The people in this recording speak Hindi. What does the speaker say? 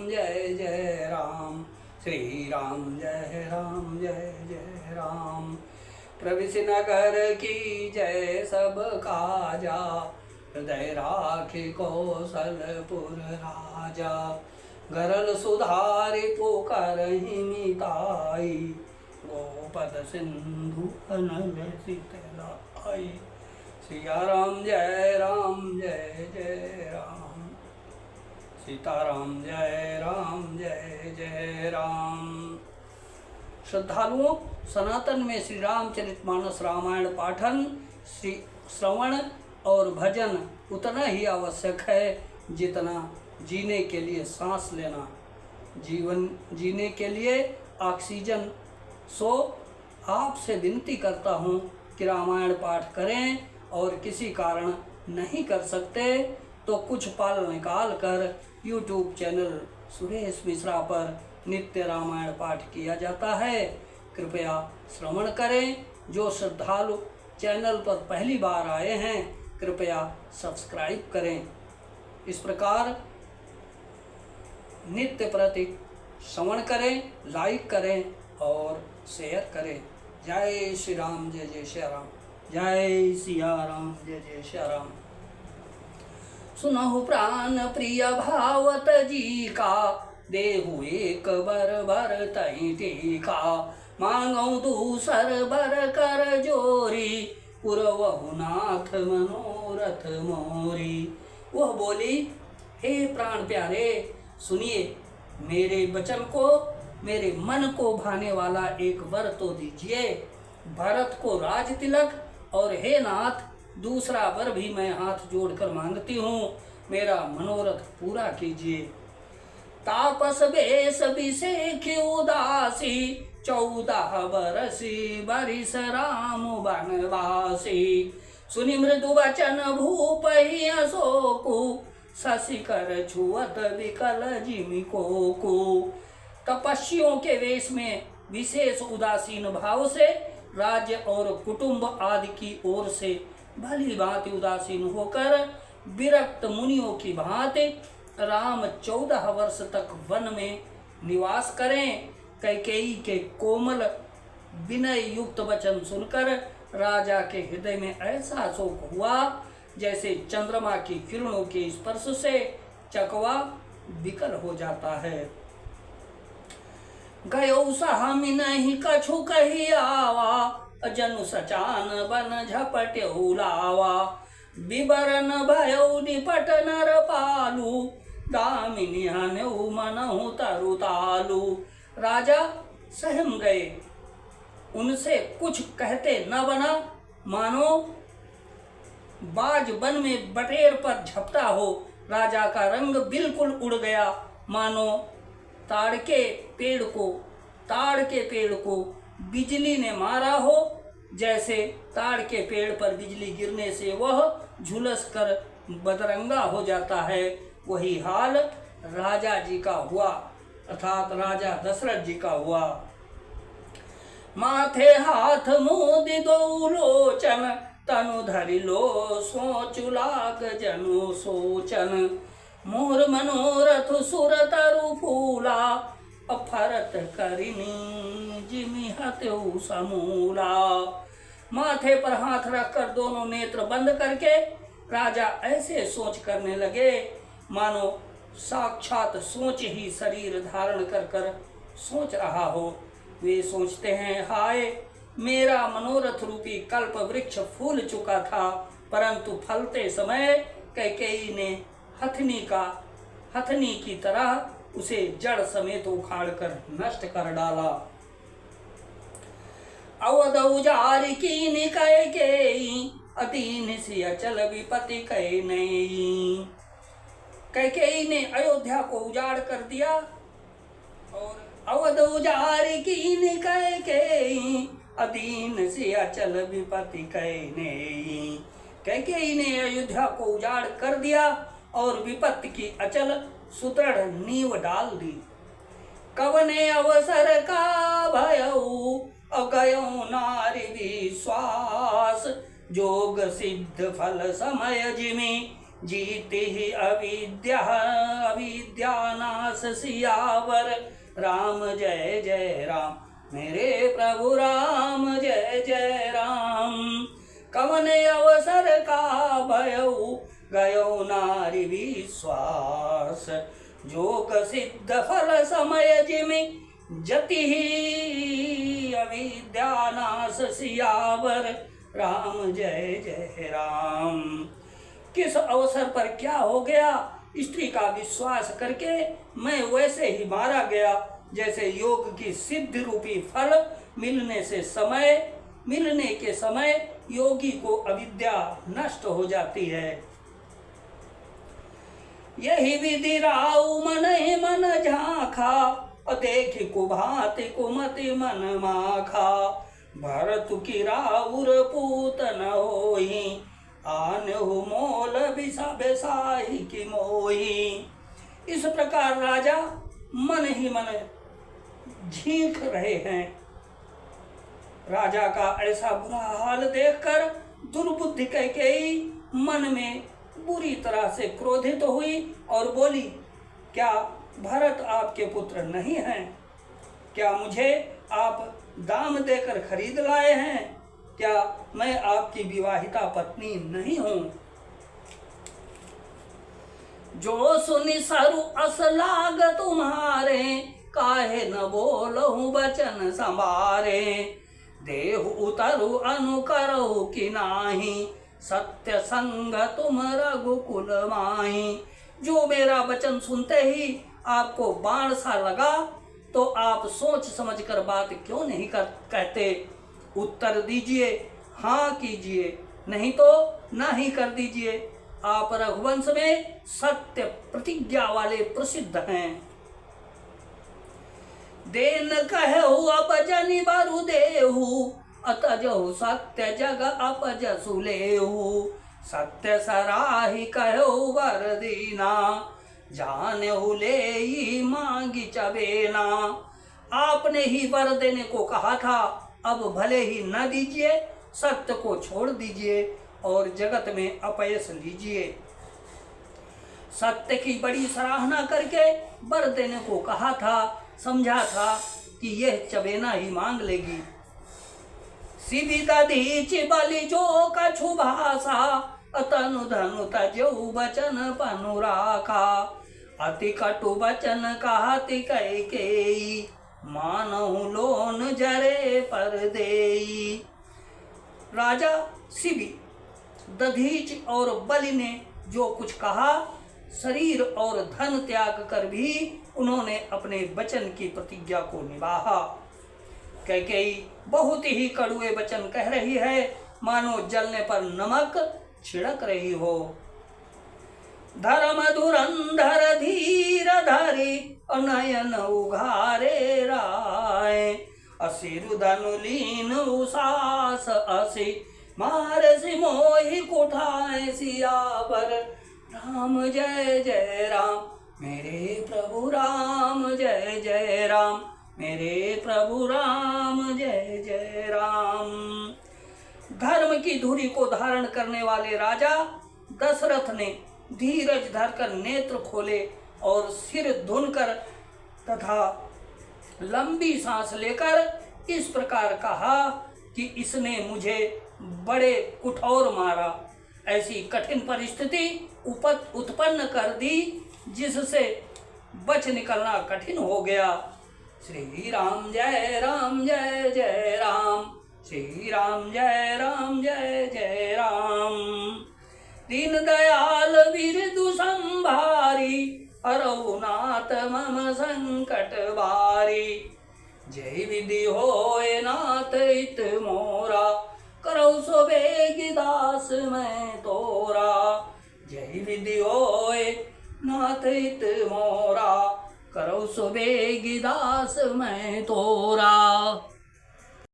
जय जय राम, श्री राम जय राम जय जय राम। प्रविश नगर की जय सब काजा, हृदय राखी कौशलपुर राजा। गरल सुधारि पुकारहि मिताई, गोपद सिंधु अनल शीतलाई। सिया राम जय जय राम, सीताराम जय जय राम। श्रद्धालुओं, सनातन में श्री रामचरितमानस रामायण पाठन, श्री श्रवण और भजन उतना ही आवश्यक है जितना जीने के लिए सांस लेना, जीवन जीने के लिए ऑक्सीजन। सो आपसे विनती करता हूँ कि रामायण पाठ करें, और किसी कारण नहीं कर सकते तो कुछ पल निकाल कर YouTube चैनल सुरेश मिश्रा पर नित्य रामायण पाठ किया जाता है, कृपया श्रवण करें। जो श्रद्धालु चैनल पर पहली बार आए हैं कृपया सब्सक्राइब करें। इस प्रकार नित्य प्रति श्रवण करें, लाइक करें और शेयर करें। जय श्री राम जय जय श्री राम, जय सिया राम जय जय श्री राम। सुनहु प्राण प्रिय भावत जी का, देहु एक बर तई टीका। मांगौ दूसर बर कर जोरी, पुरवहु नाथ मनोरथ मोरी। वह बोली, हे प्राण प्यारे, सुनिए मेरे वचन को, मेरे मन को भाने वाला एक वर तो दीजिए। भरत को राज तिलक, और हे नाथ दूसरा वर भी मैं हाथ जोड़कर मांगती हूँ, मेरा मनोरथ पूरा कीजिए। तापस बेस विषेख उदासी, 14 बरसी बरिस राम बनवासी। सुनि मृदु वचन भूप ही अशोकु, शशिकर छुअत विकल जिमि कोकु। तपस्वियों के वेश में विशेष उदासीन भाव से, राज्य और कुटुंब आदि की ओर से भली भांति उदासीन होकर, विरक्त मुनियों की भांति राम 14 वर्ष तक वन में निवास करें। कैकेयी के कोमल विनय युक्त वचन सुनकर राजा के हृदय में ऐसा शोक हुआ जैसे चंद्रमा की किरणों के स्पर्श से चकवा विकल हो जाता है। गयो सहमि नहीं कछु कही आवा, जनु सचान बन झपट्यौ लावा। विवरण भयौ निपट नर पालू, दामिनी हनऊ मनहु तरुतालू। राजा सहम गए, उनसे कुछ कहते न बना, मानो बाज वन में बटेर पर झपटा हो। राजा का रंग बिल्कुल उड़ गया, मानो ताड़ के पेड़ को बिजली ने मारा हो। जैसे ताड़ के पेड़ पर बिजली गिरने से वह झुलस कर बदरंगा हो जाता है, वही हाल राजा जी का हुआ, अर्थात राजा दशरथ जी का हुआ। माथे हाथ मोदि दो लोचन, तनु धरि लो सोचु लाग जनु सोचन। मोर मनोरथ सुर तरु फूला, अफरत करिनी जिमि हत्यु समूला। माथे पर हाथ रखकर दोनों नेत्र बंद करके राजा ऐसे सोच करने लगे मानो साक्षात सोच ही शरीर धारण कर कर सोच रहा हो। वे सोचते हैं, हाय मेरा मनोरथ रूपी कल्प वृक्ष फूल चुका था, परंतु फलते समय कैकेयी ने हथनी की तरह उसे जड़ समेत उखाड़ कर नष्ट कर डाला। अवध उजारि कीनि कैकेयी, अदीन से अचल विपत्ति कहे नहीं। कैकेयी ने अयोध्या को उजाड़ कर दिया, और अवध उजारि कीनि कैकेयी, अदीन से अचल विपत्ति कहे नहीं। कैकेयी ने अयोध्या को उजाड़ कर दिया और विपत्ति की अचल सुदृढ़ नींव डाल दी। कवने अवसर का भयऊ, अगयो नारी विश्वास। जोग सिद्ध फल समय जिमि, जीते ही अविद्यानाश सियावर राम जय जय राम मेरे प्रभु राम जय जय राम। कवन अवसर का भयउ गयो नारी विश्वास जोग सिद्ध फल समय जिमि जति ही अविद्यानाश सियावर राम जय जय राम। किस अवसर पर क्या हो गया, स्त्री का विश्वास करके मैं वैसे ही मारा गया जैसे योग की सिद्ध रूपी फल मिलने के समय योगी को अविद्या नष्ट हो जाती है। यही विधि राउ मन ही मन झांखा देखि कुभाति कुमति मन माखा भरत की राउर पूत न होई आनहु मोल बिसा बेसाही की मोही। इस प्रकार राजा मन ही मन झींक रहे हैं। राजा का ऐसा बुरा हाल देखकर दुर्बुद्धि कैकेयी मन में बुरी तरह से क्रोधित हुई और बोली, क्या भरत आपके पुत्र नहीं हैं? क्या मुझे आप दाम देकर खरीद लाए हैं? क्या मैं आपकी विवाहिता पत्नी नहीं हूं? जो सुनि सरु अस लाग तुम्हारे काहे न बोलहु बचन संभारे देहु उतरु अनुकरहु कि नाही सत्य संग तुम रघुकुल माही। जो मेरा वचन सुनते ही आपको बाण सा लगा तो आप सोच समझकर बात क्यों नहीं कहते? उत्तर दीजिए, हाँ कीजिए, नहीं तो ना ही कर दीजिए। आप रघुवंश में सत्य प्रतिज्ञा वाले प्रसिद्ध हैं। देन कहु अपजनि बरु देहु अतजहु सत्य जग अपजसु लेहु सत्य सराहि कहु वर दीना जानहु लेई मांगी चबेना। आपने ही वर देने को कहा था, अब भले ही न दीजिए, सत्य को छोड़ दीजिए और जगत में अपयश लीजिए। सत्य की बड़ी सराहना करके वर देने को कहा था, समझा था कि यह चबेना ही मांग लेगी। सिविदधीच बलि जो कछु भाषा अतनु धनु तजऊ बचन पनु राखा अति कटु बचन कहति कैकेयी मानहु लोन जरे पर देई। राजा शिवी, दधीच और बलि ने जो कुछ कहा, शरीर और धन त्याग कर भी उन्होंने अपने वचन की प्रतिज्ञा को निभाया। कैकेयी बहुत ही कड़ुए वचन कह रही है, मानो जलने पर नमक छिड़क रही हो। धर्म धुरंधर धीर धरी नयन उघारे राय असिरु धनुलीन उसास असी मारसी मोहि कुठाए सियावर राम जय जय राम मेरे प्रभु राम जय जय राम मेरे प्रभु राम जय जय राम। धर्म की धुरी को धारण करने वाले राजा दशरथ ने धीरज धरकर नेत्र खोले और सिर धुनकर तथा लंबी सांस लेकर इस प्रकार कहा कि इसने मुझे बड़े कुठौर मारा, ऐसी कठिन परिस्थिति उत्पन्न कर दी जिससे बच निकलना कठिन हो गया। श्री राम जय राम श्री राम जय जय राम। दीन दयाल बिरदु संभारी अरहुनाथ मम संकट बारी जय विधि होए नाथ इत मोरा करौ सो बेगी दास मैं तोरा जय विधि होए नाथ इत मोरा करौ सो बेगी दास मैं तोरा।